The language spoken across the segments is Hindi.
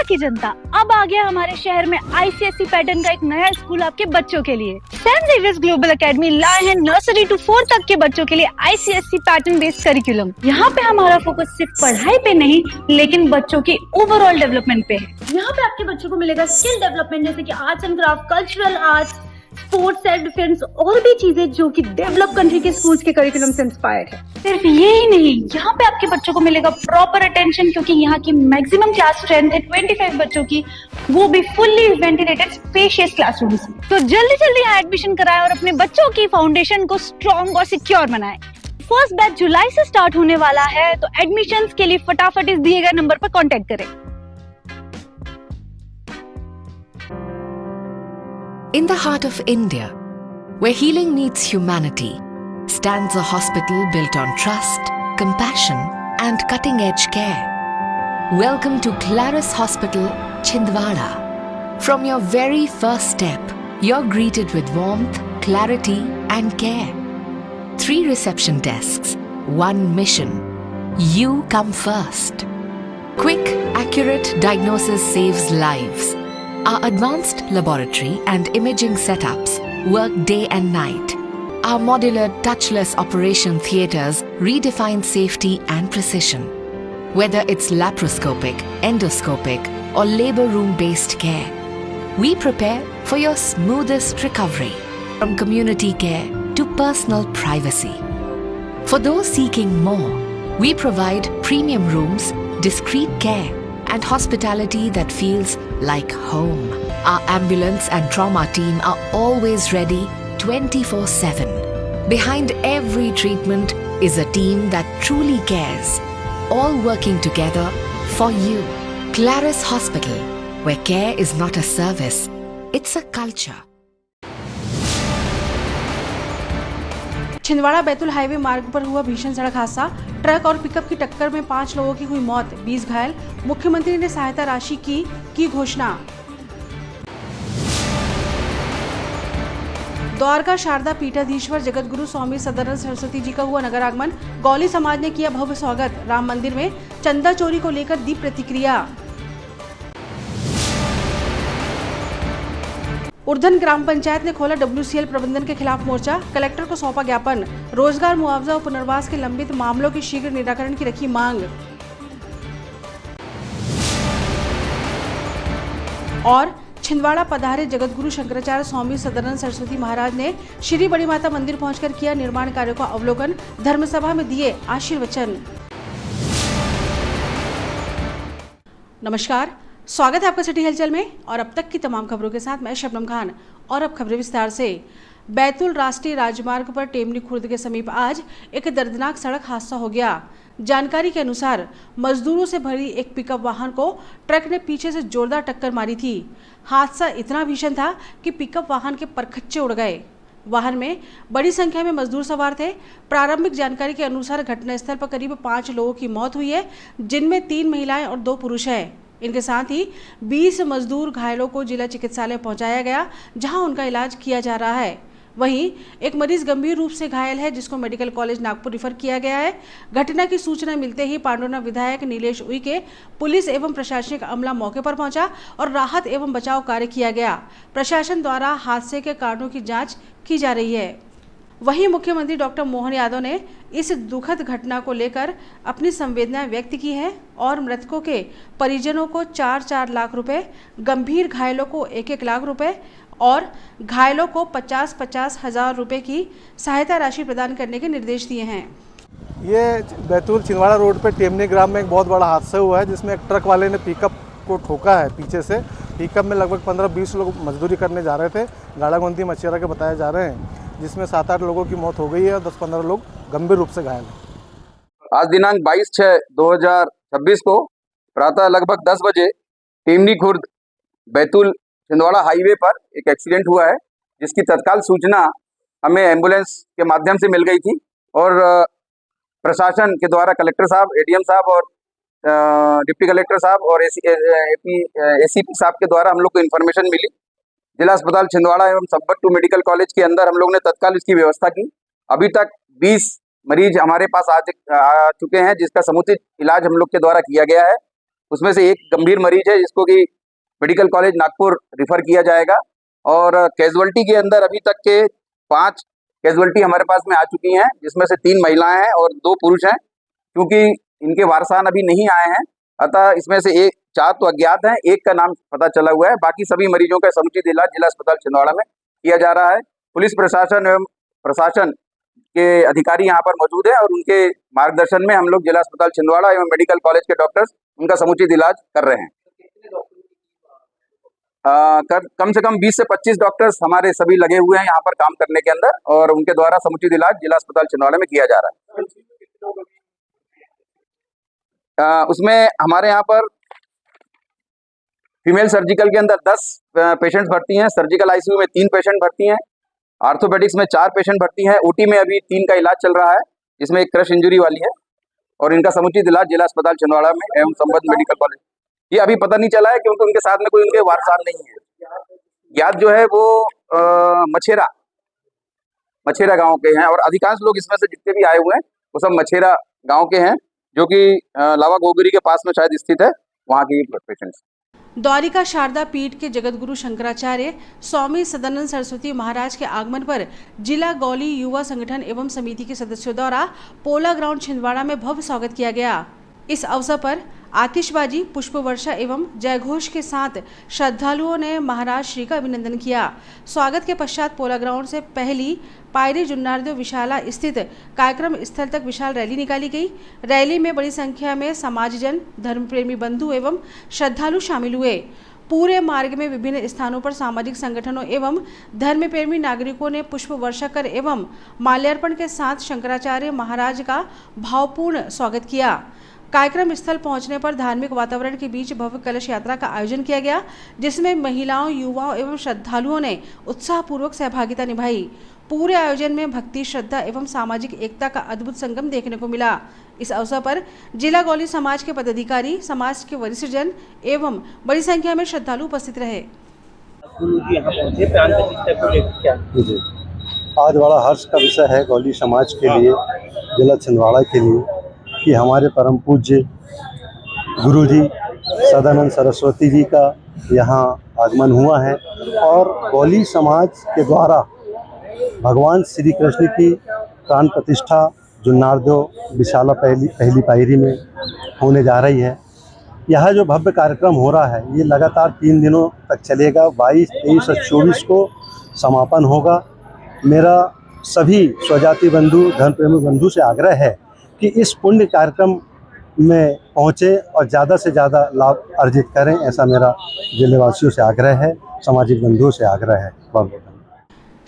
की जनता, अब आ गया हमारे शहर में आईसीएसई पैटर्न का एक नया स्कूल आपके बच्चों के लिए। सेंट जेवियर्स ग्लोबल एकेडमी लाए हैं नर्सरी टू 4 तक के बच्चों के लिए आईसीएसई पैटर्न बेस्ड करिकुलम। यहाँ पे हमारा फोकस सिर्फ पढ़ाई पे नहीं, लेकिन बच्चों की ओवरऑल डेवलपमेंट पे है। यहाँ पे आपके बच्चों को मिलेगा स्किल डेवलपमेंट, जैसे कि arts and craft, cultural arts, sports, self defence और भी चीजें जो कि डेवलप कंट्री के स्कूल्स के करिकुलम से इंस्पायर्ड है। सिर्फ ये ही नहीं, यहाँ पे आपके बच्चों को मिलेगा प्रॉपर अटेंशन, क्योंकि यहाँ की मैक्सिमम क्लास स्ट्रेंथ है 25 बच्चों की, वो भी फुल्ली वेंटिलेटेड स्पेशियस क्लासरूम्स। तो जल्दी जल्दी यहाँ एडमिशन कराएं और अपने बच्चों की फाउंडेशन को स्ट्रॉन्ग और सिक्योर बनाएं। फर्स्ट बैच जुलाई से स्टार्ट होने वाला है, तो एडमिशंस के लिए फटाफट इस दिए गए नंबर पर कॉन्टेक्ट करें। In the heart of India, where healing meets humanity, stands a hospital built on trust, compassion, and cutting-edge care. Welcome to Claris Hospital, Chhindwara. From your very first step, you're greeted with warmth, clarity, and care. 3 reception desks, 1 mission. You come first. Quick, accurate diagnosis saves lives. Our advanced laboratory and imaging setups work day and night. Our modular touchless operation theatres redefine safety and precision. Whether it's laparoscopic, endoscopic, or labour room-based care, we prepare for your smoothest recovery, from community care to personal privacy. For those seeking more, we provide premium rooms, discreet care, and hospitality that feels like home. Our ambulance and trauma team are always ready 24/7. Behind every treatment is a team that truly cares, all working together for you. Claris Hospital, where care is not a service, it's a culture. Chhindwara Betul highway मार्ग पर हुआ भीषण सड़क हादसा। ट्रक और पिकअप की टक्कर में 5 लोगों की हुई मौत, 20 घायल। मुख्यमंत्री ने सहायता राशि की घोषणा। द्वारका शारदा पीठाधीश्वर जगतगुरु स्वामी सदानंद सरस्वती जी का हुआ नगर आगमन। गौली समाज ने किया भव्य स्वागत। राम मंदिर में चंदा चोरी को लेकर दी प्रतिक्रिया। उर्धन ग्राम पंचायत ने खोला WCL प्रबंधन के खिलाफ मोर्चा। कलेक्टर को सौंपा ज्ञापन। रोजगार, मुआवजा और पुनर्वास के लंबित मामलों के शीघ्र निराकरण की रखी मांग। और छिंदवाड़ा पधारे जगतगुरु शंकराचार्य स्वामी सदानंद सरस्वती महाराज ने श्री बड़ी माता मंदिर पहुंचकर किया निर्माण कार्यों का अवलोकन। धर्मसभा में दिए आशीर्वचन। नमस्कार, स्वागत है आपका सिटी हलचल में और अब तक की तमाम खबरों के साथ मैं शबनम खान। और अब खबरें विस्तार से। बैतूल राष्ट्रीय राजमार्ग पर टेमनी खुर्द के समीप आज एक दर्दनाक सड़क हादसा हो गया। जानकारी के अनुसार मजदूरों से भरी एक पिकअप वाहन को ट्रक ने पीछे से जोरदार टक्कर मारी थी। हादसा इतना भीषण था कि पिकअप वाहन के परखच्चे उड़ गए। वाहन में बड़ी संख्या में मजदूर सवार थे। प्रारंभिक जानकारी के अनुसार घटनास्थल पर करीब 5 लोगों की मौत हुई है, जिनमें 3 महिलाएं और 2 पुरुष हैं। इनके साथ ही 20 मजदूर घायलों को जिला चिकित्सालय पहुंचाया गया, जहां उनका इलाज किया जा रहा है। वहीं एक मरीज गंभीर रूप से घायल है, जिसको मेडिकल कॉलेज नागपुर रिफर किया गया है। घटना की सूचना मिलते ही पांडुना विधायक नीलेश उइके, पुलिस एवं प्रशासनिक अमला मौके पर पहुंचा और राहत एवं बचाव कार्य किया गया। प्रशासन द्वारा हादसे के कारणों की जांच की जा रही है। वहीं मुख्यमंत्री डॉक्टर मोहन यादव ने इस दुखद घटना को लेकर अपनी संवेदनाएं व्यक्त की है और मृतकों के परिजनों को 4-4 लाख रुपए, गंभीर घायलों को 1-1 लाख रुपए और घायलों को 50-50 हजार रुपए की सहायता राशि प्रदान करने के निर्देश दिए हैं। ये बैतूल छिंदवाड़ा रोड पे टेमनी ग्राम में एक बहुत बड़ा हादसा हुआ है, जिसमें एक ट्रक वाले ने पिकअप को ठोका है पीछे से। पिकअप में लगभग 15-20 लोग मजदूरी करने जा रहे थे, गाड़ागोंदी मछियारा के बताए जा रहे हैं, जिसमें 7-8 लोगों की मौत हो गई है और 10-15 लोग गंभीर रूप से घायल हैं। आज दिनांक 22/6/2026 को प्रातः लगभग 10 बजे टेमनी खुर्द बैतूल छिंदवाड़ा हाईवे पर एक एक्सीडेंट हुआ है, जिसकी तत्काल सूचना हमें एम्बुलेंस के माध्यम से मिल गई थी और प्रशासन के द्वारा कलेक्टर साहब, एडीएम साहब और डिप्टी कलेक्टर साहब और एसीपी साहब के द्वारा हम लोग को इन्फॉर्मेशन मिली। जिला अस्पताल छिंदवाड़ा एवं संबट टू मेडिकल कॉलेज के अंदर हम लोग ने तत्काल इसकी व्यवस्था की। अभी तक 20 मरीज हमारे पास आ चुके हैं, जिसका समुचित इलाज हम लोग के द्वारा किया गया है। उसमें से एक गंभीर मरीज है जिसको कि मेडिकल कॉलेज नागपुर रिफर किया जाएगा। और कैजुअल्टी के अंदर अभी तक के 5 कैजुअल्टी हमारे पास में आ चुकी हैं, जिसमें से 3 महिलाएं हैं और 2 पुरुष हैं। क्योंकि इनके वारसान अभी नहीं आए हैं, अतः इसमें से 4 तो अज्ञात हैं, 1 का नाम पता चला हुआ है। बाकी सभी मरीजों का समुचित इलाज जिला अस्पताल छिंदवाड़ा में किया जा रहा है। पुलिस प्रशासन एवं प्रशासन के अधिकारी यहाँ पर मौजूद हैं और उनके मार्गदर्शन में हम लोग जिला अस्पताल छिंदवाड़ा एवं मेडिकल कॉलेज के डॉक्टर्स उनका समुचित इलाज कर रहे हैं। कम से कम 20 से 25 डॉक्टर्स हमारे सभी लगे हुए हैं यहाँ पर काम करने के अंदर, और उनके द्वारा समुचित इलाज जिला अस्पताल छिंदवाड़ा में किया जा रहा है। उसमें हमारे यहाँ पर फीमेल सर्जिकल के अंदर 10 पेशेंट्स भर्ती हैं, सर्जिकल आईसीयू में 3 पेशेंट भर्ती हैं, ऑर्थोपेडिक्स में 4 पेशेंट भर्ती हैं, ओटी में अभी 3 का इलाज चल रहा है, जिसमें एक क्रश इंजरी वाली है, और इनका समुचित इलाज जिला अस्पताल छिंदवाड़ा में एवं संबद्ध मेडिकल कॉलेज। ये अभी पता नहीं चला है क्योंकि उनके साथ में कोई उनके वारसार नहीं है। ज्ञात जो है वो मछेरा गांव के हैं, और अधिकांश लोग इसमें से जितने भी आए हुए हैं वो सब मछेरा गांव के हैं, जो कि लावा गोगरी के पास में शायद स्थित है, वहाँ की पेशेंट्स। द्वारिका शारदा पीठ के जगतगुरु शंकराचार्य स्वामी सदानंद सरस्वती महाराज के आगमन पर जिला गौली युवा संगठन एवं समिति के सदस्यों द्वारा पोला ग्राउंड छिंदवाड़ा में भव्य स्वागत किया गया। इस अवसर पर आतिशबाजी, पुष्प वर्षा एवं जयघोष के साथ श्रद्धालुओं ने महाराज श्री का अभिनंदन किया। स्वागत के पश्चात पोला ग्राउंड से पहली पायरी जुन्नारदेव विशाला स्थित कार्यक्रम स्थल तक विशाल रैली निकाली गई। रैली में बड़ी संख्या में समाजजन, धर्म प्रेमी बंधु एवं श्रद्धालु शामिल हुए। पूरे मार्ग में विभिन्न स्थानों पर सामाजिक संगठनों एवं धर्म प्रेमी नागरिकों ने पुष्प वर्षा कर एवं माल्यार्पण के साथ शंकराचार्य महाराज का भावपूर्ण स्वागत किया। कार्यक्रम स्थल पहुंचने पर धार्मिक वातावरण के बीच भव्य कलश यात्रा का आयोजन किया गया, जिसमें महिलाओं, युवाओं एवं श्रद्धालुओं ने उत्साहपूर्वक सहभागिता निभाई। पूरे आयोजन में भक्ति, श्रद्धा एवं सामाजिक एकता का अद्भुत संगम देखने को मिला। इस अवसर पर जिला गौली समाज के पदाधिकारी, समाज के वरिष्ठ जन एवं बड़ी संख्या में श्रद्धालु उपस्थित रहे। आज बड़ा हर्ष का विषय है गौली समाज के लिए, जिला छिंदवाड़ा के लिए, कि हमारे परम पूज्य गुरु जी सदानंद सरस्वती जी का यहाँ आगमन हुआ है, और गौली समाज के द्वारा भगवान श्री कृष्ण की प्राण प्रतिष्ठा जुन्नारदेव विशाला पहली पायरी में होने जा रही है। यह जो भव्य कार्यक्रम हो रहा है ये लगातार 3 दिनों तक चलेगा। 22, 23 और 24 को समापन होगा। मेरा सभी स्वजाति बंधु, धर्म प्रेमी बंधु से आग्रह है कि इस पुण्य कार्यक्रम में पहुँचे और ज़्यादा से ज़्यादा लाभ अर्जित करें, ऐसा मेरा जिलेवासियों से आग्रह है, सामाजिक बंधुओं से आग्रह है। बहुत बहुत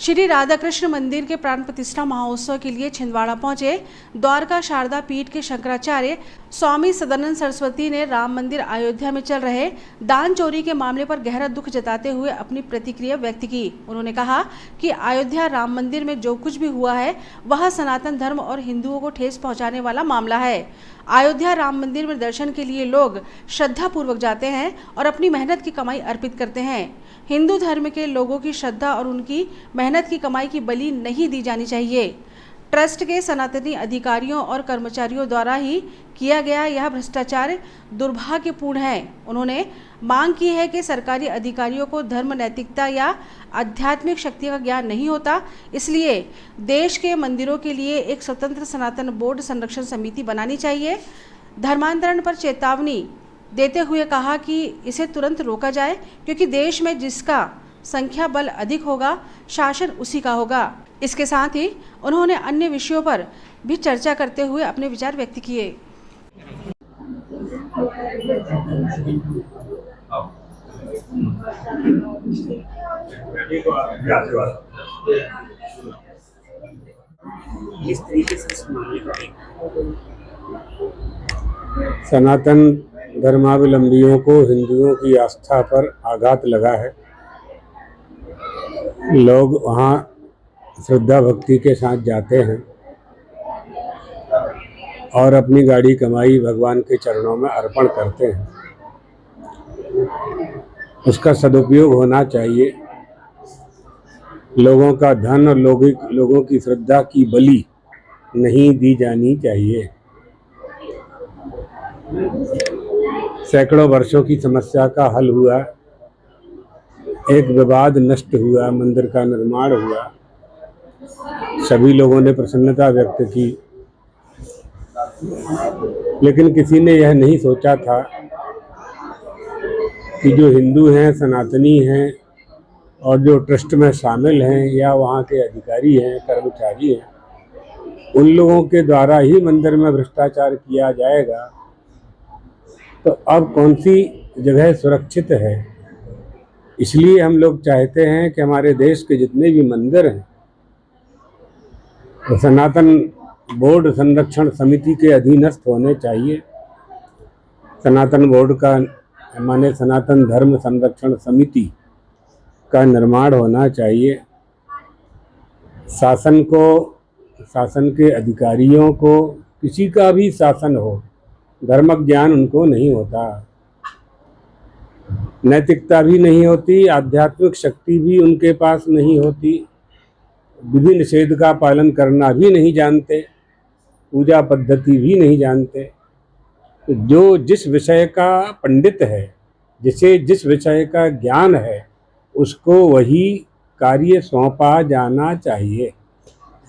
श्री राधा कृष्ण मंदिर के प्राण प्रतिष्ठा महोत्सव के लिए छिंदवाड़ा पहुंचे द्वारका शारदा पीठ के शंकराचार्य स्वामी सदानंद सरस्वती ने राम मंदिर अयोध्या में चल रहे दान चोरी के मामले पर गहरा दुख जताते हुए अपनी प्रतिक्रिया व्यक्त की। उन्होंने कहा कि अयोध्या राम मंदिर में जो कुछ भी हुआ है वह सनातन धर्म और हिंदुओं को ठेस पहुंचाने वाला मामला है। अयोध्या राम मंदिर में दर्शन के लिए लोग श्रद्धा पूर्वक जाते हैं और अपनी मेहनत की कमाई अर्पित करते हैं। हिंदू धर्म के लोगों की श्रद्धा और उनकी मेहनत की कमाई की बलि नहीं दी जानी चाहिए। ट्रस्ट के सनातनी अधिकारियों और कर्मचारियों द्वारा ही किया गया यह भ्रष्टाचार दुर्भाग्यपूर्ण है। उन्होंने मांग की है कि सरकारी अधिकारियों को धर्म, नैतिकता या आध्यात्मिक शक्ति का ज्ञान नहीं होता, इसलिए देश के मंदिरों के लिए एक स्वतंत्र सनातन बोर्ड संरक्षण समिति बनानी चाहिए। धर्मांतरण पर चेतावनी देते हुए कहा कि इसे तुरंत रोका जाए, क्योंकि देश में जिसका संख्या बल अधिक होगा, शासन उसी का होगा। इसके साथ ही उन्होंने अन्य विषयों पर भी चर्चा करते हुए अपने विचार व्यक्त किए। सनातन धर्मावलंबियों को हिंदुओं की आस्था पर आघात लगा है। लोग वहाँ श्रद्धा भक्ति के साथ जाते हैं और अपनी गाड़ी कमाई भगवान के चरणों में अर्पण करते हैं। उसका सदुपयोग होना चाहिए। लोगों का धन और लोगों की श्रद्धा की बलि नहीं दी जानी चाहिए। सैकड़ों वर्षों की समस्या का हल हुआ, एक विवाद नष्ट हुआ, मंदिर का निर्माण हुआ, सभी लोगों ने प्रसन्नता व्यक्त की। लेकिन किसी ने यह नहीं सोचा था कि जो हिंदू हैं, सनातनी हैं और जो ट्रस्ट में शामिल हैं या वहाँ के अधिकारी हैं, कर्मचारी हैं, उन लोगों के द्वारा ही मंदिर में भ्रष्टाचार किया जाएगा, तो अब कौन सी जगह सुरक्षित है। इसलिए हम लोग चाहते हैं कि हमारे देश के जितने भी मंदिर हैं तो सनातन बोर्ड संरक्षण समिति के अधीनस्थ होने चाहिए। सनातन बोर्ड का माने सनातन धर्म संरक्षण समिति का निर्माण होना चाहिए। शासन को, शासन के अधिकारियों को, किसी का भी शासन हो, धर्म ज्ञान उनको नहीं होता, नैतिकता भी नहीं होती, आध्यात्मिक शक्ति भी उनके पास नहीं होती, विधि निषेध का पालन करना भी नहीं जानते, पूजा पद्धति भी नहीं जानते। तो जो जिस विषय का पंडित है, जिसे जिस विषय का ज्ञान है, उसको वही कार्य सौंपा जाना चाहिए।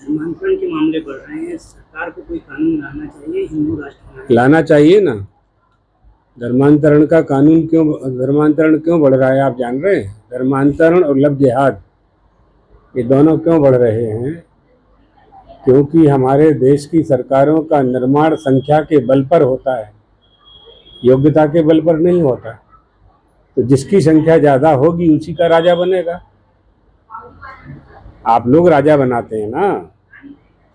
धर्मांतरण के मामले बढ़ रहे हैं, सरकार को कोई कानून लाना चाहिए, हिंदू राष्ट्र लाना चाहिए ना। धर्मांतरण का कानून धर्मांतरण क्यों बढ़ रहा है आप जान रहे हैं? धर्मांतरण और लव जिहाद ये दोनों क्यों बढ़ रहे हैं? क्योंकि हमारे देश की सरकारों का निर्माण संख्या के बल पर होता है, योग्यता के बल पर नहीं होता। तो जिसकी संख्या ज़्यादा होगी उसी का राजा बनेगा। आप लोग राजा बनाते हैं ना,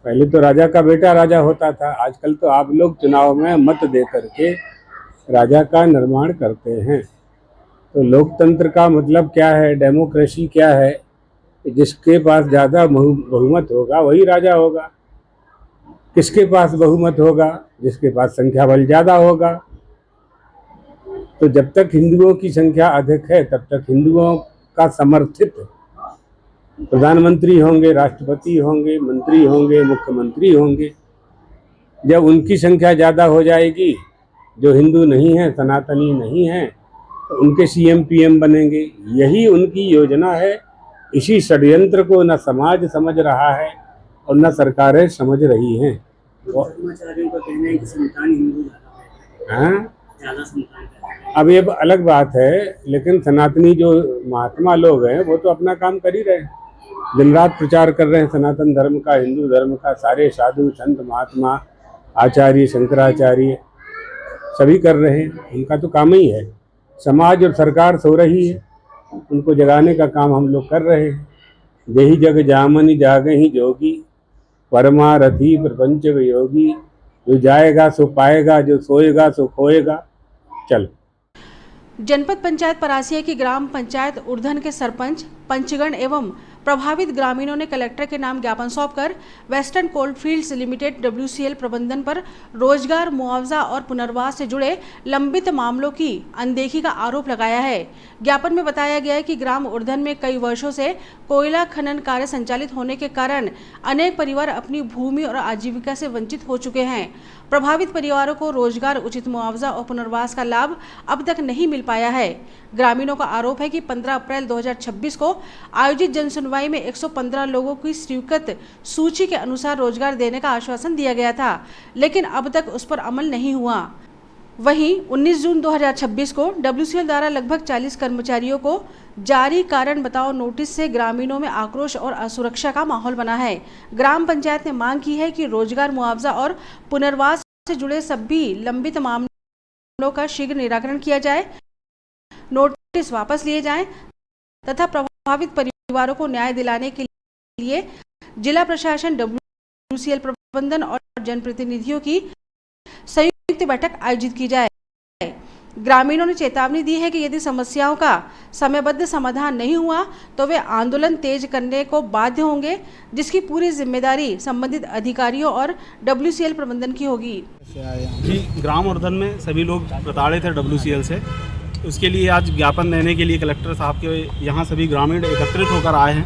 पहले तो राजा का बेटा राजा होता था, आजकल तो आप लोग चुनाव में मत दे करके राजा का निर्माण करते हैं। तो लोकतंत्र का मतलब क्या है, डेमोक्रेसी क्या है? जिसके पास ज़्यादा बहुमत होगा वही राजा होगा। किसके पास बहुमत होगा? जिसके पास संख्या बल ज़्यादा होगा। तो जब तक हिंदुओं की संख्या अधिक है तब तक हिंदुओं का समर्थित प्रधानमंत्री होंगे, राष्ट्रपति होंगे, मंत्री होंगे, मुख्यमंत्री होंगे। जब उनकी संख्या ज़्यादा हो जाएगी, जो हिंदू नहीं है, सनातनी नहीं है, तो उनके सीएम पीएम बनेंगे। यही उनकी योजना है। इसी षड्यंत्र को न समाज समझ रहा है और न सरकारें समझ रही हैं। धर्माचार्यों का कहना है कि संतान हिंदू ज़्यादा संतान है। अब ये अलग बात है, लेकिन सनातनी जो महात्मा लोग हैं वो तो अपना काम कर ही रहे हैं, दिन रात प्रचार कर रहे हैं सनातन धर्म का, हिंदू धर्म का। सारे साधु संत महात्मा, आचार्य, शंकराचार्य सभी कर रहे हैं, उनका तो काम ही है। समाज और सरकार सो रही है, उनको जगाने का काम हम लोग कर रहे हैं। जही जग जामनि जागहि जोगी, परमारथी प्रपंच योगी। जो जाएगा सो पाएगा, जो सोएगा सो खोएगा। चल। जनपद पंचायत परासिया की ग्राम पंचायत उर्धन के सरपंच, पंचगण एवं प्रभावित ग्रामीणों ने कलेक्टर के नाम ज्ञापन सौंपकर वेस्टर्न कोलफील्ड्स लिमिटेड WCL प्रबंधन पर रोजगार, मुआवजा और पुनर्वास से जुड़े लंबित मामलों की अनदेखी का आरोप लगाया है। ज्ञापन में बताया गया है कि ग्राम उर्धन में कई वर्षों से कोयला खनन कार्य संचालित होने के कारण अनेक परिवार अपनी भूमि और आजीविका से वंचित हो चुके हैं। प्रभावित परिवारों को रोजगार, उचित मुआवजा और पुनर्वास का लाभ अब तक नहीं मिल पाया है। ग्रामीणों का आरोप है कि 15 अप्रैल 2026 को आयोजित जनसुनवाई में 115 लोगों की स्वीकृत सूची के अनुसार रोजगार देने का आश्वासन दिया गया था, लेकिन अब तक उस पर अमल नहीं हुआ। वहीं 19 जून 2026 को WCL द्वारा लगभग 40 कर्मचारियों को जारी कारण बताओ नोटिस से ग्रामीणों में आक्रोश और असुरक्षा का माहौल बना है। ग्राम पंचायत ने मांग की है कि रोजगार, मुआवजा और पुनर्वास से जुड़े सभी लंबित मामलों का शीघ्र निराकरण किया जाए, नोटिस वापस लिए जाएं तथा प्रभावित परिवारों को न्याय दिलाने के लिए जिला प्रशासन, WCL प्रबंधन और जनप्रतिनिधियों की संयुक्त बैठक आयोजित की जाए। ग्रामीणों ने चेतावनी दी है कि यदि समस्याओं का समयबद्ध समाधान नहीं हुआ तो वे आंदोलन तेज करने को बाध्य होंगे, जिसकी पूरी जिम्मेदारी संबंधित अधिकारियों और WCL प्रबंधन की होगी। जी, ग्राम उर्धन में सभी लोग प्रताड़ित थे WCL से। उसके लिए आज ज्ञापन देने के लिए कलेक्टर साहब के यहाँ सभी ग्रामीण एकत्रित होकर आए हैं।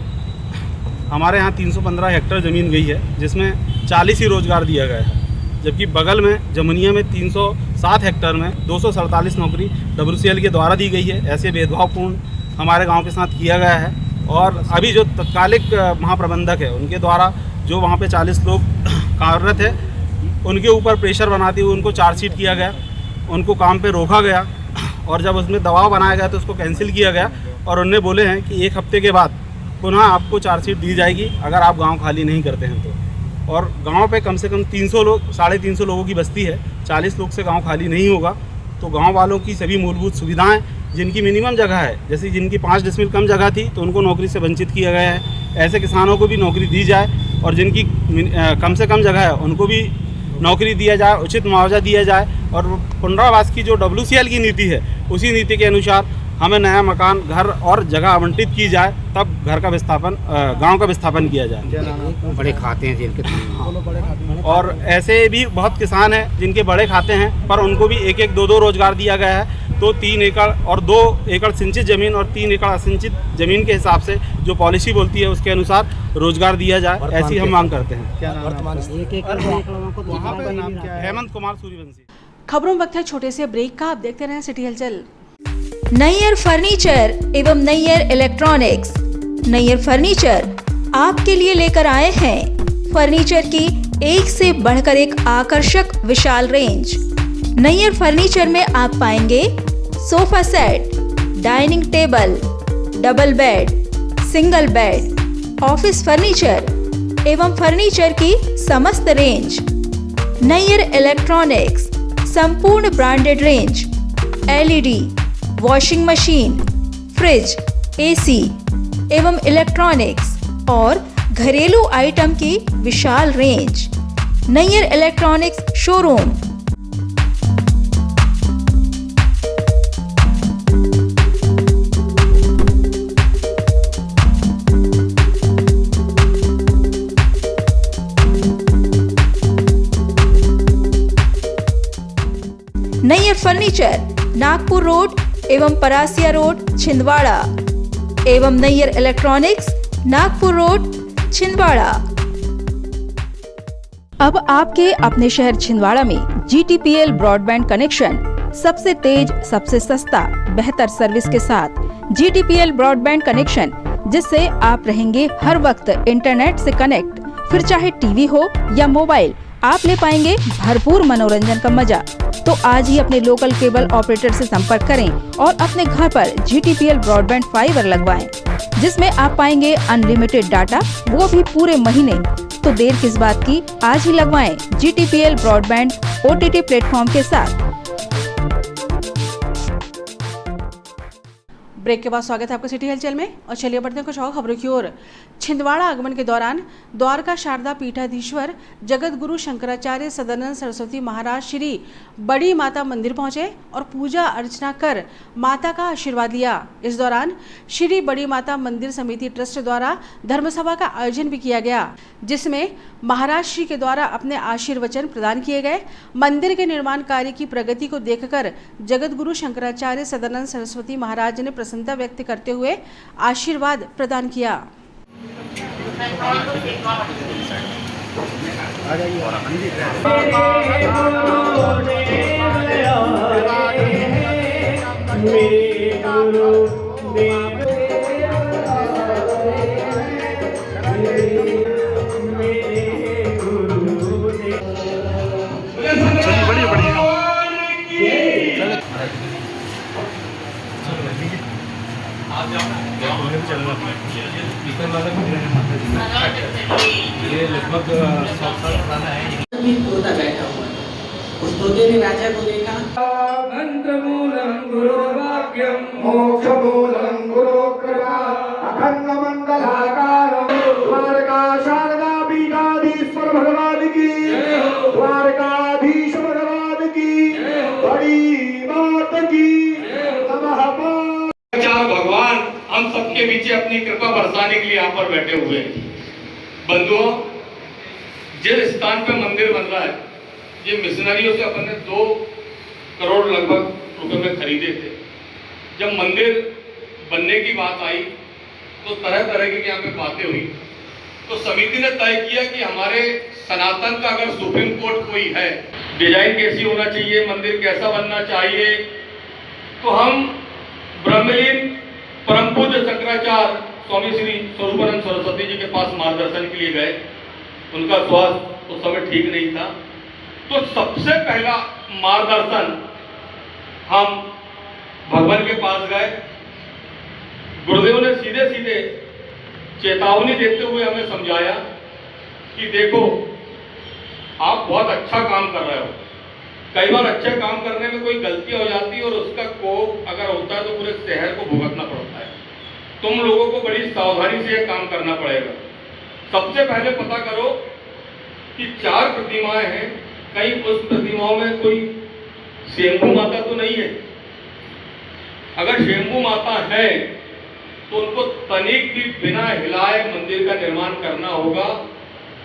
हमारे यहाँ 315 हेक्टेयर ज़मीन गई है, जिसमें 40 ही रोजगार दिया गया है। जबकि बगल में जमुनिया में 307 हेक्टेयर में 247 नौकरी WCL के द्वारा दी गई है। ऐसे भेदभावपूर्ण हमारे गांव के साथ किया गया है। और अभी जो तत्कालिक महाप्रबंधक है उनके द्वारा जो वहां पे 40 लोग कार्यरत है उनके ऊपर प्रेशर बनाते हुए उनको चार्जशीट किया गया, उनको काम पे रोका गया और जब उसमें दबाव बनाया गया तो उसको कैंसिल किया गया और उन्होंने बोले हैं कि 1 हफ्ते के बाद पुनः आपको चार्जशीट दी जाएगी अगर आप गांव खाली नहीं करते हैं तो। और गांव पे कम से कम 300 लोग 350 लोगों की बस्ती है, 40 लोग से गांव खाली नहीं होगा तो गांव वालों की सभी मूलभूत सुविधाएं जिनकी मिनिमम जगह है, जैसे जिनकी 5 डिसमिल कम जगह थी तो उनको नौकरी से वंचित किया गया है। ऐसे किसानों को भी नौकरी दी जाए और जिनकी कम से कम जगह है उनको भी नौकरी दिया जाए, उचित मुआवजा दिया जाए और पुनरावास की जो WCL की नीति है उसी नीति के अनुसार हमें नया मकान, घर और जगह आवंटित की जाए, तब घर का विस्थापन, गांव का विस्थापन किया जाए। बड़े खाते हैं जिनके और ऐसे भी बहुत किसान हैं जिनके बड़े खाते हैं पर उनको भी 1-1, 2-2 रोजगार दिया गया है। तो 3 एकड़ और 2 एकड़ सिंचित ज़मीन और 3 एकड़ असिंचित ज़मीन के हिसाब से जो पॉलिसी बोलती है उसके अनुसार रोजगार दिया जाए, ऐसी हम मांग करते हैं। हेमंत कुमार सूर्यवंशी। खबरों में वक्त है छोटे से ब्रेक का। आप देखते रहें सिटी हलचल। नैयर फर्नीचर एवं नैयर इलेक्ट्रॉनिक्स। नैयर फर्नीचर आपके लिए लेकर आए हैं फर्नीचर की एक से बढ़कर एक आकर्षक विशाल रेंज। नैयर फर्नीचर में आप पाएंगे sofa set, dining table, double bed, single bed, office furniture एवं फर्नीचर की समस्त रेंज। नैयर इलेक्ट्रॉनिक्स संपूर्ण branded range, LED, washing machine, fridge, AC एवं इलेक्ट्रॉनिक्स और घरेलू आइटम की विशाल range. Nayyar electronics showroom. Nayyar furniture Nagpur road एवं परासिया रोड छिंदवाड़ा एवं नैयर इलेक्ट्रॉनिक्स नागपुर रोड छिंदवाड़ा। अब आपके अपने शहर छिंदवाड़ा में GTPL ब्रॉडबैंड कनेक्शन सबसे तेज, सबसे सस्ता, बेहतर सर्विस के साथ GTPL ब्रॉडबैंड कनेक्शन, जिससे आप रहेंगे हर वक्त इंटरनेट से कनेक्ट। फिर चाहे टीवी हो या मोबाइल, आप ले पाएंगे भरपूर मनोरंजन का मजा। तो आज ही अपने लोकल केबल ऑपरेटर से संपर्क करें और अपने घर पर GTPL ब्रॉडबैंड फाइबर लगवाएं, जिसमें आप पाएंगे अनलिमिटेड डाटा, वो भी पूरे महीने। तो देर किस बात की, आज ही लगवाएं GTPL ब्रॉडबैंड OTT प्लेटफॉर्म के साथ। ब्रेक के बाद स्वागत है आपका सिटी हलचल में और चलिए बढ़ते हैं कुछ और खबरों की ओर। छिंदवाड़ा आगमन के दौरान द्वारका शारदा पीठाधीश्वर जगत गुरु शंकराचार्य सदानंद सरस्वती महाराज श्री बड़ी माता मंदिर पहुंचे और पूजा अर्चना कर माता का आशीर्वाद लिया। इस दौरान श्री बड़ी माता मंदिर समिति ट्रस्ट द्वारा धर्मसभा का आयोजन भी किया गया, जिसमें महाराज श्री के द्वारा अपने आशीर्वचन प्रदान किए गए। मंदिर के निर्माण कार्य की प्रगति को देखकर जगत गुरु शंकराचार्य सदानंद सरस्वती महाराज ने प्रसन्नता व्यक्त करते हुए आशीर्वाद प्रदान किया। ये लगभग 100 साल पुराना है। तोता बैठा हुआ है, उस तोते ने राजा को देखा। मंत्रमूलं गुरुर्वाक्यं मोक्षमूलं गुरुकृपा अखंड मंडलाकारं द्वारका शारदा पीठाधीश्वर भगवान की, द्वारकाधीश भगवान की, बड़ी मात की नमः। भगवान हम सबके बीच अपनी कृपा बरसाने के लिए यहाँ पर बैठे हुए हैं। बंधुओं, जिस स्थान पे मंदिर बन रहा है, ये मिशनरियों से अपन ने 2 करोड़ लगभग रुपए में खरीदे थे। जब मंदिर बनने की बात आई तो तरह तरह की यहाँ पे बातें हुई। तो समिति ने तय किया कि हमारे सनातन का अगर सुप्रीम कोर्ट कोई है, डिजाइन कैसी होना चाहिए, मंदिर कैसा बनना चाहिए, तो हम ब्रह्मलीन परम पूज्य शंकराचार्य स्वामी श्री स्वरूपानंद सरस्वती जी के पास मार्गदर्शन के लिए गए। उनका स्वास्थ्य उस समय ठीक नहीं था, तो सबसे पहला मार्गदर्शन हम भगवान के पास गए। गुरुदेव ने सीधे सीधे चेतावनी देते हुए हमें समझाया कि देखो, आप बहुत अच्छा काम कर रहे हो, कई बार अच्छे काम करने में कोई गलती हो जाती है और उसका कोप अगर होता है तो पूरे शहर को भुगतना पड़ता है। तुम लोगों को बड़ी सावधानी से यह काम करना पड़ेगा। सबसे पहले पता करो कि 4 प्रतिमाएं हैं, कहीं उस प्रतिमाओं में कोई शंभू माता तो नहीं है। अगर शंभू माता है तो उनको तनिक भी बिना हिलाए मंदिर का निर्माण करना होगा,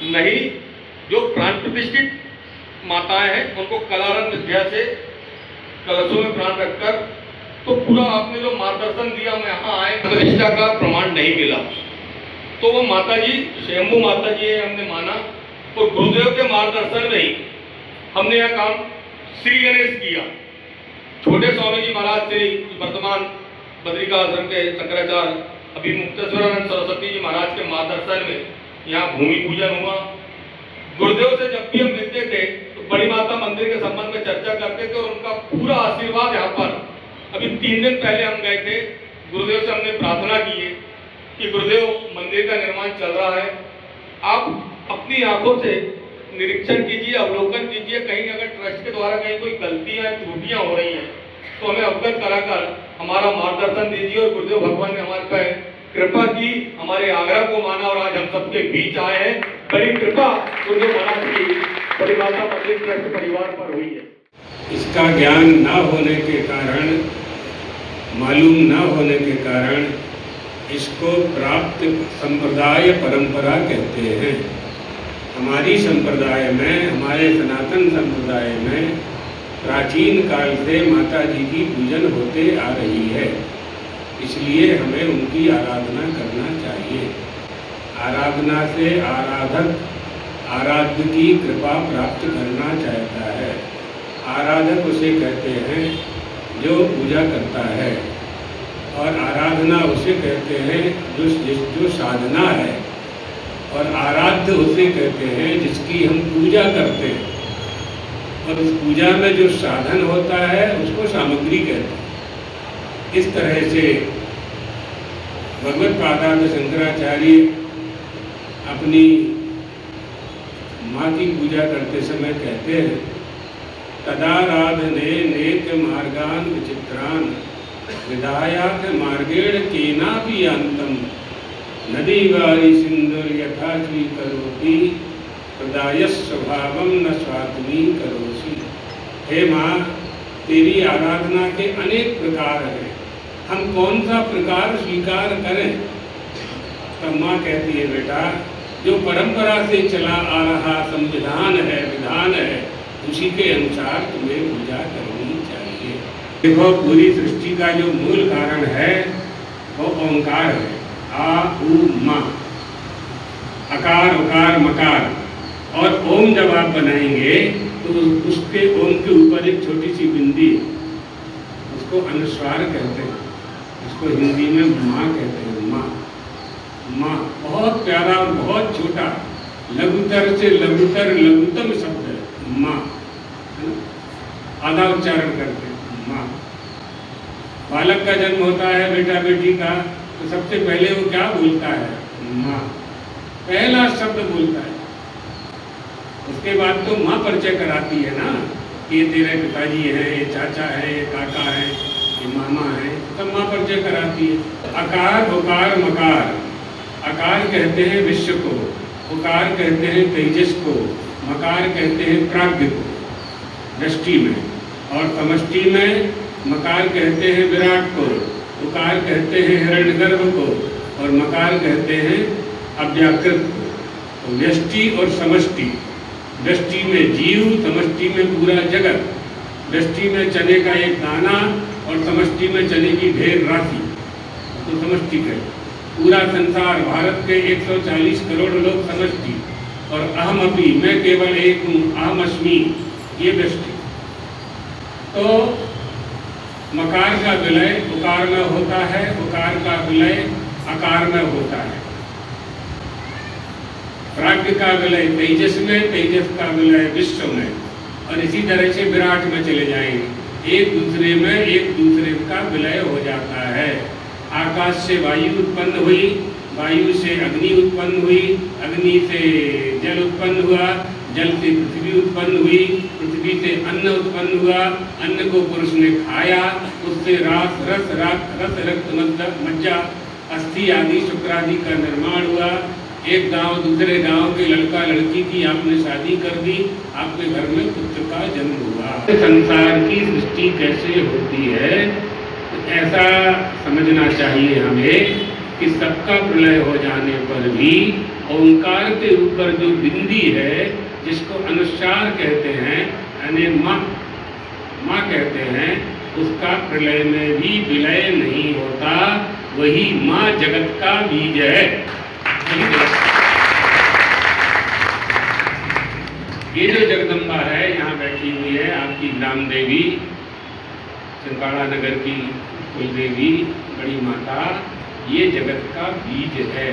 नहीं जो प्राण प्रतिष्ठित माताएं हैं उनको कलारंग विद्या से कलशों में प्राण रखकर, तो पूरा आपने जो मार्गदर्शन दिया, हम यहाँ आए, प्रतिष्ठा का प्रमाण नहीं मिला, तो वो माता जी शंभू माता जी है हमने माना। और गुरुदेव के मार्गदर्शन में ही हमने यह काम श्री गणेश किया। छोटे स्वामी जी महाराज श्री वर्तमान बद्रिका आश्रम के शंकराचार्य अभी मुक्तेश्वरानंद सरस्वती जी महाराज के मार्गदर्शन में यहाँ भूमि पूजन हुआ। गुरुदेव से जब भी हम मिलते थे तो बड़ी माता मंदिर के संबंध में चर्चा करते थे और उनका पूरा आशीर्वाद यहाँ पर, अभी 3 दिन पहले हम गए थे, गुरुदेव से हमने प्रार्थना की है कि गुरुदेव मंदिर का निर्माण चल रहा है, आप अपनी आंखों से निरीक्षण कीजिए, अवलोकन कीजिए, कहीं अगर ट्रस्ट के द्वारा कहीं कोई गलतियां त्रुटियां हो रही हैं तो हमें अवगत कराकर हमारा मार्गदर्शन दीजिए। और गुरुदेव भगवान ने हमारे पर कृपा की, हमारे आग्रह को माना और आज हम सबके बीच आए हैं। बड़ी कृपा गुरुदेव महाराज की बड़ी माता मंदिर ट्रस्ट परिवार पर हुई है। इसका ज्ञान न होने के कारण, मालूम न होने के कारण इसको प्राप्त संप्रदाय परंपरा कहते हैं। हमारी संप्रदाय में, हमारे सनातन संप्रदाय में प्राचीन काल से माता जी की पूजन होते आ रही है, इसलिए हमें उनकी आराधना करना चाहिए। आराधना से आराधक आराध्य की कृपा प्राप्त करना चाहता है। आराधक उसे कहते हैं जो पूजा करता है, और आराधना उसे कहते हैं जो साधना है, और आराध्य उसे कहते हैं जिसकी हम पूजा करते हैं, और उस पूजा में जो साधन होता है उसको सामग्री कहते हैं। इस तरह से भगवत पादांत शंकराचार्य अपनी माँ की पूजा करते समय कहते हैं, तदाराधने नेक मार्गान विचित्रान विधायाथ मार्गेण केनापि अंतम नदी वारी सिंदूर यथा स्वीकरोति प्रदायस स्वभावम न स्वात्मी करोसी। हे माँ, तेरी आराधना के अनेक प्रकार हैं, हम कौन सा प्रकार स्वीकार करें? तब माँ कहती है, बेटा जो परंपरा से चला आ रहा संविधान है, विधान है, उसी के अनुसार तुम्हें पूजा करनी चाहिए। देखो, पूरी सृष्टि का जो मूल कारण है वो ओंकार है, आ उ मा, अकार उकार मकार। और ओम जब आप बनाएंगे तो उसके ओम के ऊपर एक छोटी सी बिंदी है, उसको अनुस्वार कहते हैं, उसको हिंदी में माँ कहते हैं। माँ, माँ बहुत प्यारा और बहुत छोटा, लघुतर से लघुतर लघुतम शब्द है माँ, आधा उच्चारण करते हैं माँ। बालक का जन्म होता है, बेटा बेटी का, तो सबसे पहले वो क्या बोलता है? माँ, पहला शब्द बोलता है। उसके बाद तो माँ परिचय कराती है ना, ये तेरे पिताजी हैं, ये चाचा है, ये काका है, ये मामा है, तब माँ परिचय कराती है। अकार उकार मकार, अकार कहते हैं विश्व को, उकार कहते हैं तेजस को, मकार कहते हैं प्राज्ञ को दृष्टि में, और समष्टि में मकार कहते हैं विराट को, उकार कहते हैं हिरण्यगर्भ को, और मकार कहते हैं अव्याकृत को। तो व्यष्टि और समष्टि, व्यष्टि में जीव, समष्टि में पूरा जगत, व्यष्टि में चने का एक दाना और समष्टि में चने की ढेर राशि, तो समष्टि कहते। पूरा संसार भारत के 140 करोड़ लोग समष्टि और अहम अपी, मैं केवल एक हूँ, अहम अस्मि, ये दृष्टि। तो मकार का विलय उकार में होता है, उकार का विलय अकार में होता है। प्राज्ञ का विलय तेजस में, तेजस का विलय विश्व में, और इसी तरह से विराट में चले जाएंगे। एक दूसरे में एक दूसरे का विलय हो जाता है। आकाश से वायु उत्पन्न हुई, वायु से अग्नि उत्पन्न हुई, अग्नि से जल उत्पन्न हुआ, जल से पृथ्वी उत्पन्न हुई, पृथ्वी से अन्न उत्पन्न हुआ, अन्न को पुरुष ने खाया, उससे रस रक्त मज्जा अस्थि आदि शुक्र आदि का निर्माण हुआ। एक गांव दूसरे गांव के लड़का लड़की की आपने शादी कर दी, आपके घर में पुत्र का जन्म हुआ। संसार की सृष्टि कैसे होती है ऐसा समझना चाहिए हमें कि सबका प्रलय हो जाने पर भी ओंकार के ऊपर जो बिंदी है, जिसको अनुस्वार कहते हैं, यानी माँ कहते हैं, उसका प्रलय में भी विलय नहीं होता। वही माँ जगत का बीज है। ये जो जगदम्बा है यहाँ बैठी हुई है, आपकी ग्राम देवी, छिंदवाड़ा नगर की कुल देवी, बड़ी माता, ये जगत का बीज है।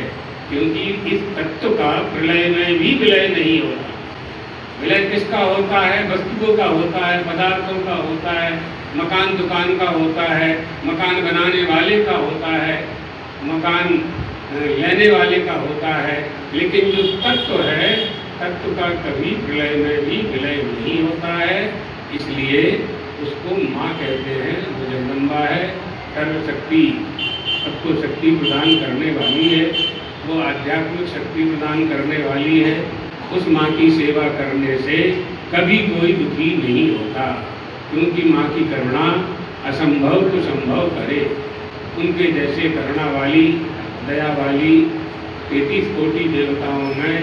क्योंकि इस तत्व का प्रलय में भी विलय नहीं होता। विलय किसका होता है? वस्तुओं का होता है, पदार्थों का होता है, मकान दुकान का होता है, मकान बनाने वाले का होता है, मकान लेने वाले का होता है। लेकिन जो तत्व है, तत्व का कभी प्रलय में भी विलय नहीं होता है। इसलिए उसको माँ कहते हैं। वो जगदम्बा है, सर्वशक्ति, सबको शक्ति प्रदान करने वाली है, वो आध्यात्मिक शक्ति प्रदान करने वाली है। उस माँ की सेवा करने से कभी कोई दुखी नहीं होता, क्योंकि माँ की करुणा असंभव को संभव करे। उनके जैसे करुणा वाली, दया वाली 33 कोटि देवताओं में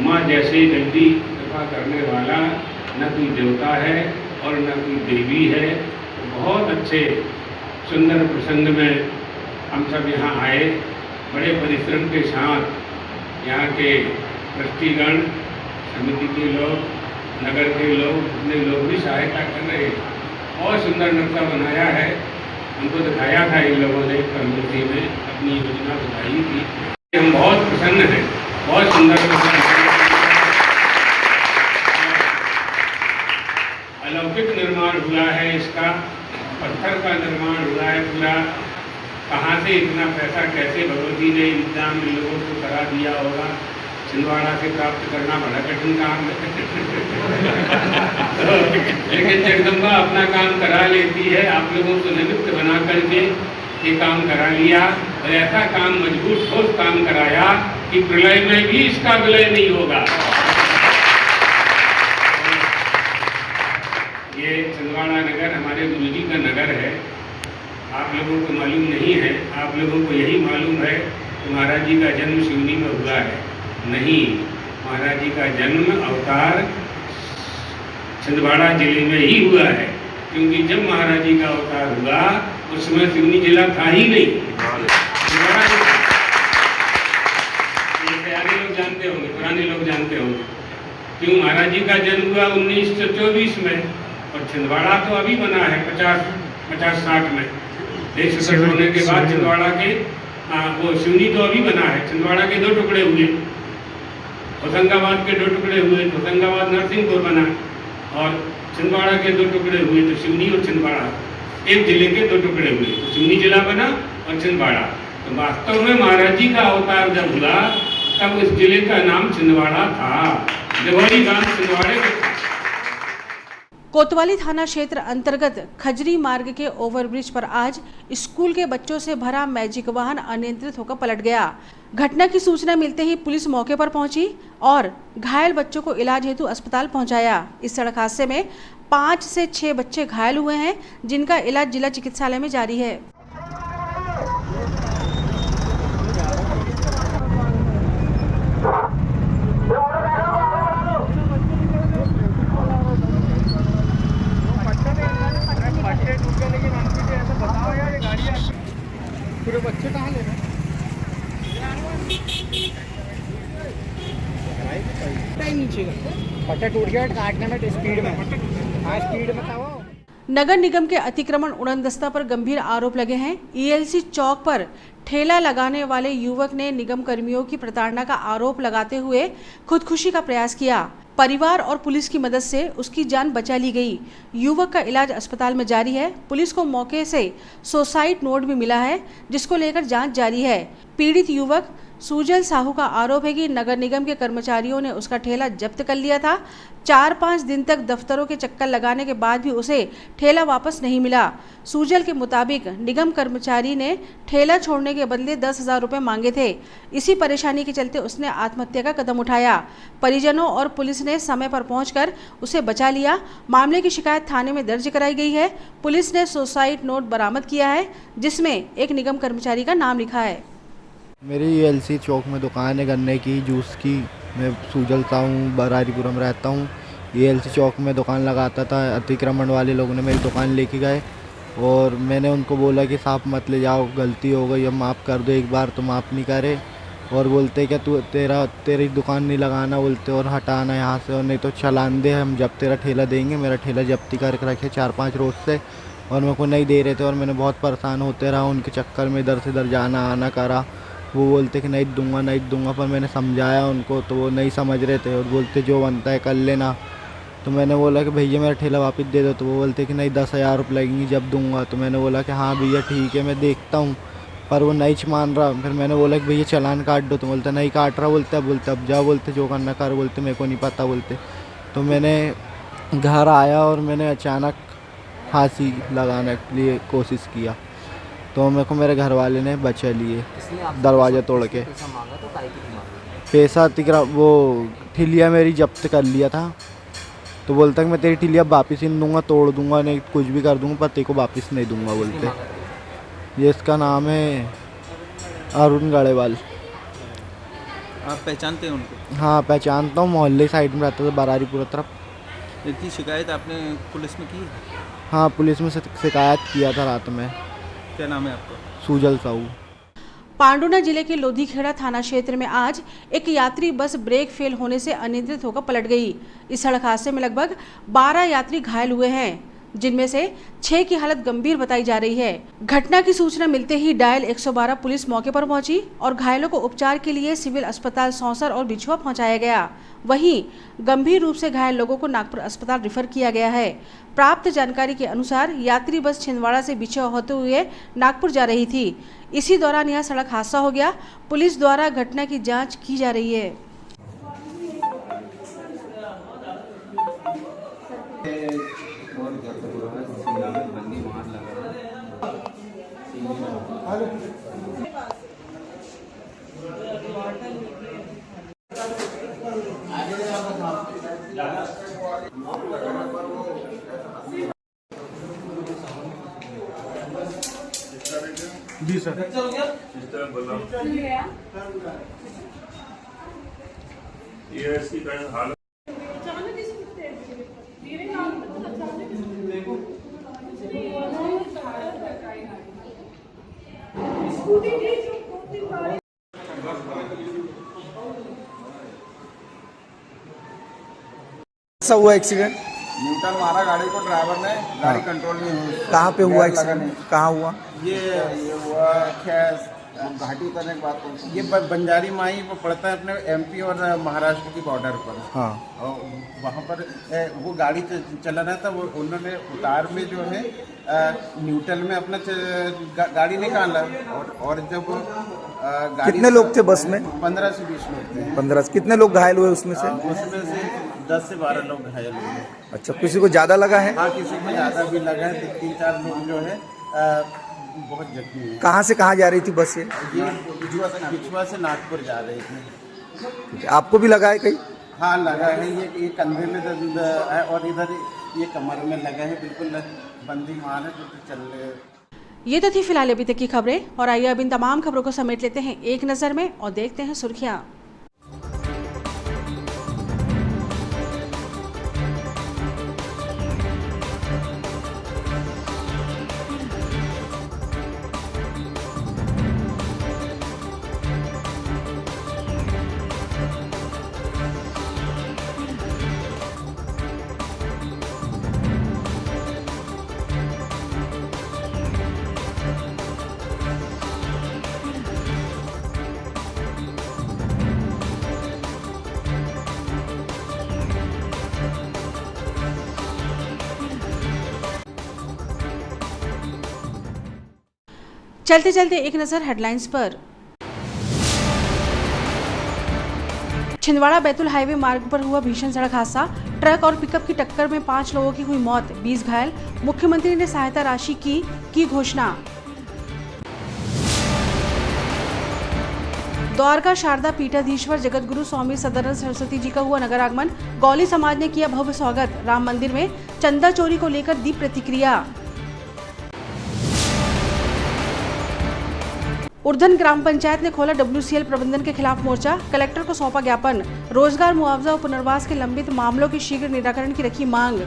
माँ जैसे जल्दी कृपा करने वाला न कोई देवता है और न कोई देवी है। बहुत अच्छे सुंदर प्रसंग में हम सब यहाँ आए, बड़े परिश्रम के साथ यहाँ के ट्रस्टीगण, समिति के लोग, नगर के लोग, अपने लोग भी सहायता कर रहे हैं। बहुत सुंदर नक्शा बनाया है, उनको दिखाया था इन लोगों ने कम्युनिटी में, अपनी योजना बताई थी। हम बहुत प्रसन्न हैं, बहुत सुंदर अलौकिक निर्माण हुआ है इसका, पत्थर का निर्माण हुआ है पूरा। कहाँ से इतना पैसा, कैसे भगवती ने इंतजाम इन लोगों को करा दिया होगा, छिंदवाड़ा से प्राप्त करना बड़ा कठिन काम है। लेकिन जगदम्बा अपना काम करा लेती है, आप लोगों को निमित्त बना करके ये काम करा लिया, और ऐसा काम मजबूत ठोस काम कराया कि प्रलय में भी इसका विलय नहीं होगा। ये छिंदवाड़ा नगर हमारे गुरुजी का नगर है। आप लोगों को मालूम नहीं है, आप लोगों को यही मालूम है कि महाराज जी का जन्म शिवनी में हुआ है। नहीं, महाराज जी का जन्म अवतार छिंदवाड़ा जिले में ही हुआ है, क्योंकि जब महाराज जी का अवतार हुआ उस समय सिवनी जिला था ही नहीं। पुराने लोग जानते होंगे, पुराने लोग जानते होंगे क्यों महाराज जी का जन्म हुआ 1924 में, और छिंदवाड़ा तो अभी बना है 50-60 में। देश स्वतंत्र होने के बाद छिंदवाड़ा के वो शिवनी तो अभी बना है। छिंदवाड़ा के 2 टुकड़े हुए, होशंगाबाद के 2 टुकड़े हुए, होशंगाबाद नरसिंहपुर बना, और छिंदवाड़ा के 2 टुकड़े हुए, तो शिवनी और छिंदवाड़ा एक जिले के 2 टुकड़े हुए, तो शिवनी जिला बना और छिंदवाड़ा। तो वास्तव में महाराज जी का अवतार जब हुआ तब उस जिले का नाम छिंदवाड़ा था। देवरी गांव छिंदवाड़े के। कोतवाली थाना क्षेत्र अंतर्गत खजरी मार्ग के ओवरब्रिज पर आज स्कूल के बच्चों से भरा मैजिक वाहन अनियंत्रित होकर पलट गया। घटना की सूचना मिलते ही पुलिस मौके पर पहुंची और घायल बच्चों को इलाज हेतु अस्पताल पहुंचाया। इस सड़क हादसे में 5 से 6 बच्चे घायल हुए हैं, जिनका इलाज जिला चिकित्सालय में जारी है। पूरे बच्चे कहाँ ले रहे हैं? पट्टा टूट गया काटने में स्पीड में, हाँ स्पीड में था वो। नगर निगम के अतिक्रमण उड़नदस्ता पर गंभीर आरोप लगे हैं। ईएलसी चौक पर ठेला लगाने वाले युवक ने निगम कर्मियों की प्रताड़ना का आरोप लगाते हुए खुदकुशी का प्रयास किया। परिवार और पुलिस की मदद से उसकी जान बचा ली गई। युवक का इलाज अस्पताल में जारी है। पुलिस को मौके से सुसाइड नोट भी मिला है, जिसको लेकर जांच जारी है। पीड़ित युवक सुजल साहू का आरोप है कि नगर निगम के कर्मचारियों ने उसका ठेला जब्त कर लिया था। 4-5 दिन तक दफ्तरों के चक्कर लगाने के बाद भी उसे ठेला वापस नहीं मिला। सुजल के मुताबिक निगम कर्मचारी ने ठेला छोड़ने के बदले 10,000 रुपये मांगे थे। इसी परेशानी के चलते उसने आत्महत्या का कदम उठाया। परिजनों और पुलिस ने समय पर पहुंचकर उसे बचा लिया। मामले की शिकायत थाने में दर्ज कराई गई है। पुलिस ने सुसाइड नोट बरामद किया है, जिसमें एक निगम कर्मचारी का नाम लिखा है। मेरी ईएलसी चौक में दुकान है गन्ने की, जूस की। मैं सुजलता हूँ, बरारीपुरम रहता हूँ। ईएलसी चौक में दुकान लगाता था। अतिक्रमण वाले लोगों ने मेरी दुकान लेके गए और मैंने उनको बोला कि साहब मत ले जाओ, गलती हो गई, अब माफ़ कर दो एक बार। तो माफ़ नहीं करे और बोलते क्या तेरी दुकान नहीं लगाना बोलते, और हटाना यहाँ से, और नहीं तो चालान दे, हम जब तेरा ठेला देंगे। मेरा ठेला जब्ती करके रखे 4-5 रोज़ से, और मेरे को नहीं दे रहे थे और मैंने बहुत परेशान होते रहा। उनके चक्कर में इधर से इधर जाना आना करा। वो बोलते कि नहीं दूंगा, पर मैंने समझाया उनको तो वो नहीं समझ रहे थे और बोलते जो बनता है कर लेना। तो मैंने बोला कि भैया मेरा ठेला वापस दे दो। तो वो बोलते कि नहीं 10,000 रुपये लगेंगे जब दूंगा। तो मैंने बोला कि हाँ भैया ठीक है मैं देखता हूँ, पर वो नहीं मान रहा। फिर मैंने बोला कि भैया चालान काट दो। तो बोलते नहीं काट रहा। बोलते अब जाओ, बोलते जो करना कर, बोलते मेरे को नहीं पता बोलते। तो मैंने घर आया और मैंने अचानक फांसी लगाने के लिए कोशिश किया, तो मेरे को मेरे घर वाले ने बचा लिए दरवाज़ा तोड़ के। पैसा वो ठिलिया मेरी जब्त कर लिया था। तो बोलता कि मैं तेरी ठिलिया वापस ही नहीं दूंगा, तोड़ दूंगा, नहीं कुछ भी कर दूंगा, पर तेरे को वापस नहीं दूंगा बोलते। ये इसका नाम है अरुण गढ़ेवाल। आप पहचानते हैं उनको? हाँ पहचानता हूँ, मोहल्ले साइड में रहता था बरारीपुर तरफ। इतनी शिकायत आपने पुलिस में की? हाँ पुलिस में शिकायत किया था रात में। क्या नाम है आपका? सुजल साहू। पांडुना जिले के लोधीखेड़ा थाना क्षेत्र में आज एक यात्री बस ब्रेक फेल होने से अनियंत्रित होकर पलट गई। इस सड़क हादसे में लगभग 12 यात्री घायल हुए हैं, जिनमें से 6 की हालत गंभीर बताई जा रही है। घटना की सूचना मिलते ही डायल 112 पुलिस मौके पर पहुंची और घायलों को उपचार के लिए सिविल अस्पताल सौंसर और बिछुआ पहुंचाया गया। वहीं गंभीर रूप से घायल लोगों को नागपुर अस्पताल रेफर किया गया है। प्राप्त जानकारी के अनुसार यात्री बस छिंदवाड़ा से बिछुआ होते हुए नागपुर जा रही थी। इसी दौरान यह सड़क हादसा हो गया। पुलिस द्वारा घटना की जाँच की जा रही है। जी सर। कैसा हुआ एक्सीडेंट? न्यूटन मारा गाड़ी को ड्राइवर ने, गाड़ी कंट्रोल नहीं हुई। कहाँ पे हुआ एक्सीडेंट? कहाँ हुआ? ये हुआ खैस घाटी उतरने के बाद। ये बंजारी माई वो पड़ता है अपने एमपी और महाराष्ट्र की बॉर्डर पर। हाँ। और वहाँ पर वो गाड़ी चला रहा था, वो उन्होंने उतार में जो है न्यूट्रल में अपना गाड़ी निकाला और जब कितने लोग थे बस में? 15 से 20 लोग थे। 15 कितने लोग घायल हुए उसमें से? उसमें से 10 से 12 लोग घायल हुए। अच्छा, किसी को ज़्यादा लगा है? हाँ किसी को ज़्यादा भी लगा है। 3-4 लोग जो है बहुत जख्मी है। कहाँ से कहाँ जा रही थी बस ये? बिछुआ से नागपुर जा रही थी। आपको भी लगा है कहीं? हाँ लगा है, ये कंधे में दर्द है और इधर ये कमर में लगा है। बिल्कुल बंदी मार है, तो चल रहे। ये तो थी फिलहाल अभी तक की खबरें, और आइए अब इन तमाम खबरों को समेट लेते हैं एक नज़र में और देखते हैं सुर्खियाँ। चलते चलते एक नजर हेडलाइंस पर। छिंदवाड़ा बैतूल हाईवे मार्ग पर हुआ भीषण सड़क हादसा, ट्रक और पिकअप की टक्कर में 5 लोगों की हुई मौत, 20 घायल। मुख्यमंत्री ने सहायता राशि की घोषणा। द्वारका शारदा पीठाधीश्वर जगतगुरु स्वामी सदानंद सरस्वती जी का हुआ नगर आगमन, गौली समाज ने किया भव्य स्वागत। राम मंदिर में चंदा चोरी को लेकर दी प्रतिक्रिया। उर्धन ग्राम पंचायत ने खोला WCL प्रबंधन के खिलाफ मोर्चा, कलेक्टर को सौंपा ज्ञापन। रोजगार मुआवजा और पुनर्वास के लंबित मामलों के शीघ्र निराकरण की रखी मांग।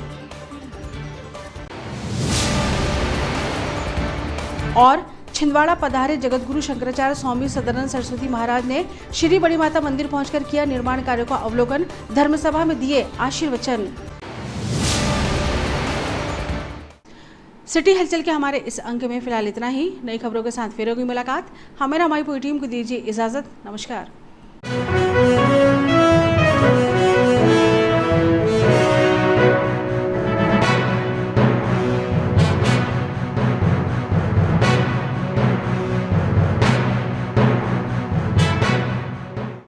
और छिंदवाड़ा पधारे जगतगुरु शंकराचार्य स्वामी सदानंद सरस्वती महाराज ने श्री बड़ी माता मंदिर पहुंचकर किया निर्माण कार्यों का अवलोकन, धर्मसभा में दिए आशीर्वचन। सिटी हलचल के हमारे इस अंक में फिलहाल इतना ही। नई खबरों के साथ फिर होगी मुलाकात। हमें हमारी पूरी टीम को दीजिए इजाजत। नमस्कार।